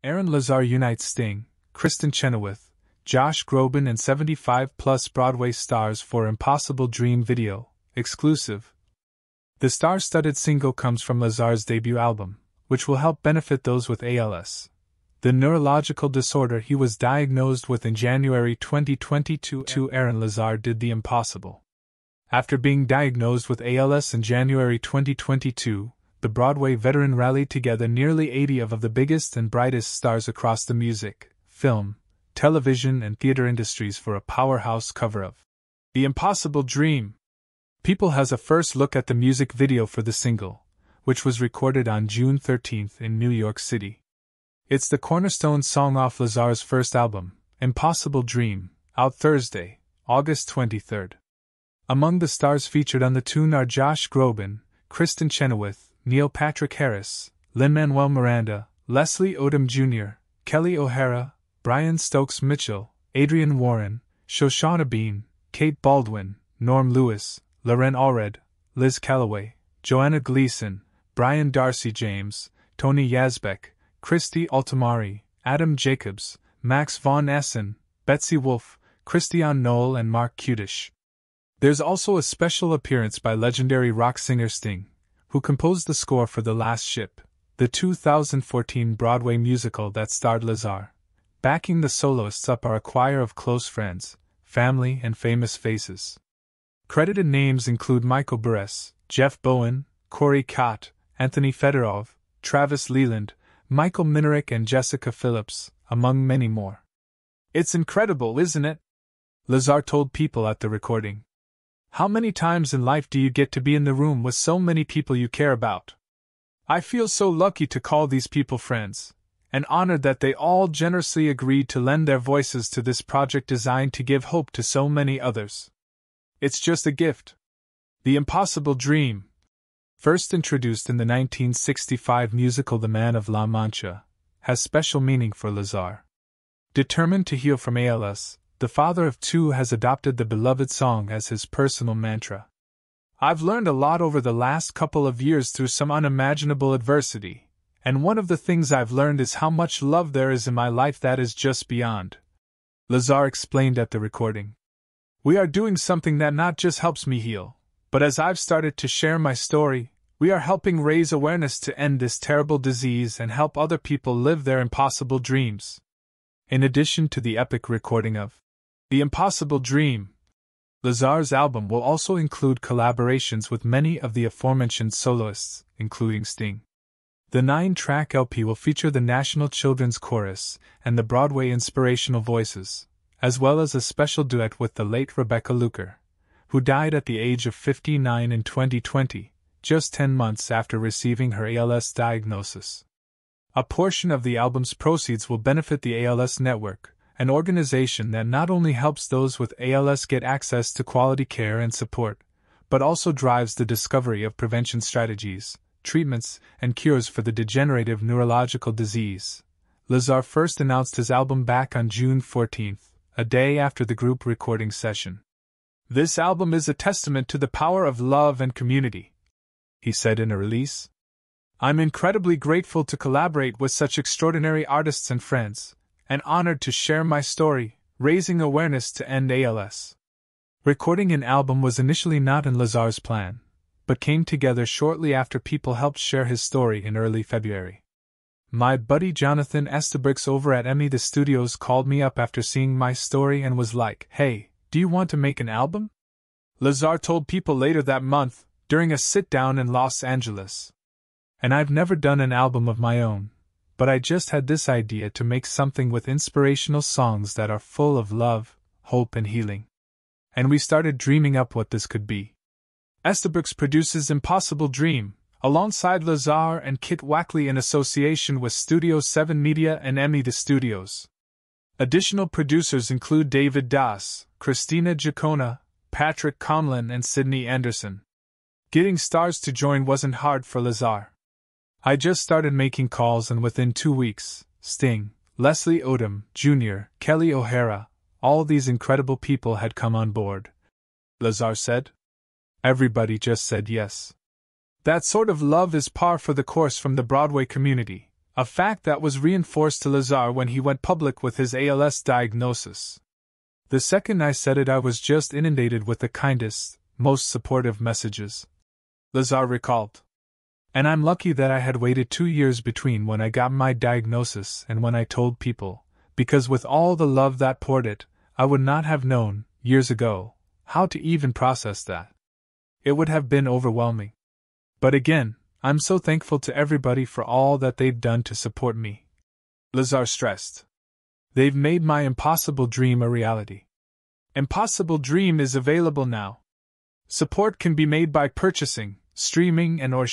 Aaron Lazar unites Sting, Kristin Chenoweth, Josh Groban and 75-plus Broadway stars for Impossible Dream video, exclusive. The star-studded single comes from Lazar's debut album, which will help benefit those with ALS, the neurological disorder he was diagnosed with in January 2022. Aaron Lazar did the impossible. After being diagnosed with ALS in January 2022, the Broadway veteran rallied together nearly 80 of the biggest and brightest stars across the music, film, television and theater industries for a powerhouse cover of The Impossible Dream. People has a first look at the music video for the single, which was recorded on June 13th in New York City. It's the cornerstone song off Lazar's first album, Impossible Dream, out Thursday, August 23rd. Among the stars featured on the tune are Josh Groban, Kristin Chenoweth, Neil Patrick Harris, Lin-Manuel Miranda, Leslie Odom Jr., Kelly O'Hara, Brian Stokes Mitchell, Adrian Warren, Shoshana Bean, Kate Baldwin, Norm Lewis, Loren Allred, Liz Calloway, Joanna Gleason, Brian Darcy James, Tony Yazbek, Christy Altamari, Adam Jacobs, Max Von Essen, Betsy Wolfe, Christian Knoll and Mark Kudish. There's also a special appearance by legendary rock singer Sting, who composed the score for The Last Ship, the 2014 Broadway musical that starred Lazar. Backing the soloists up are a choir of close friends, family and famous faces. Credited names include Michael Buress, Jeff Bowen, Corey Cott, Anthony Fedorov, Travis Leland, Michael Minerick and Jessica Phillips, among many more. It's incredible, isn't it? Lazar told people at the recording. How many times in life do you get to be in the room with so many people you care about? I feel so lucky to call these people friends, and honored that they all generously agreed to lend their voices to this project designed to give hope to so many others. It's just a gift. The Impossible Dream. First introduced in the 1965 musical The Man of La Mancha, has special meaning for Lazar. Determined to heal from ALS, the father of two has adopted the beloved song as his personal mantra. I've learned a lot over the last couple of years through some unimaginable adversity, and one of the things I've learned is how much love there is in my life that is just beyond. Lazar explained at the recording. We are doing something that not just helps me heal, but as I've started to share my story, we are helping raise awareness to end this terrible disease and help other people live their impossible dreams. In addition to the epic recording of The Impossible Dream, Lazar's album will also include collaborations with many of the aforementioned soloists, including Sting. The 9-track LP will feature the National Children's Chorus and the Broadway Inspirational Voices, as well as a special duet with the late Rebecca Luker, who died at the age of 59 in 2020, just 10 months after receiving her ALS diagnosis. A portion of the album's proceeds will benefit the ALS Network, an organization that not only helps those with ALS get access to quality care and support, but also drives the discovery of prevention strategies, treatments, and cures for the degenerative neurological disease. Lazar first announced his album back on June 14th, a day after the group recording session. This album is a testament to the power of love and community, he said in a release. I'm incredibly grateful to collaborate with such extraordinary artists and friends, and honored to share my story, raising awareness to end ALS. Recording an album was initially not in Lazar's plan, but came together shortly after people helped share his story in early February. My buddy Jonathan Estabrooks over at Emmy the Studios called me up after seeing my story and was like, "Hey, do you want to make an album?" Lazar told people later that month, during a sit-down in Los Angeles. And I've never done an album of my own, but I just had this idea to make something with inspirational songs that are full of love, hope and healing. And we started dreaming up what this could be. Estabrooks produces Impossible Dream, alongside Lazar and Kit Wackley in association with Studio 7 Media and Emmy the Studios. Additional producers include David Das, Christina Giacona, Patrick Conlon and Sydney Anderson. Getting stars to join wasn't hard for Lazar. I just started making calls and within 2 weeks, Sting, Leslie Odom Jr., Kelly O'Hara, all these incredible people had come on board. Lazar said. Everybody just said yes. That sort of love is par for the course from the Broadway community, A fact that was reinforced to Lazar when he went public with his ALS diagnosis. The second I said it, I was just inundated with the kindest, most supportive messages. Lazar recalled. And I'm lucky that I had waited 2 years between when I got my diagnosis and when I told people, because with all the love that poured it, I would not have known, years ago, how to even process that. It would have been overwhelming. But again, I'm so thankful to everybody for all that they've done to support me. Lazar stressed. They've made my impossible dream a reality. Impossible Dream is available now. Support can be made by purchasing, streaming, and/or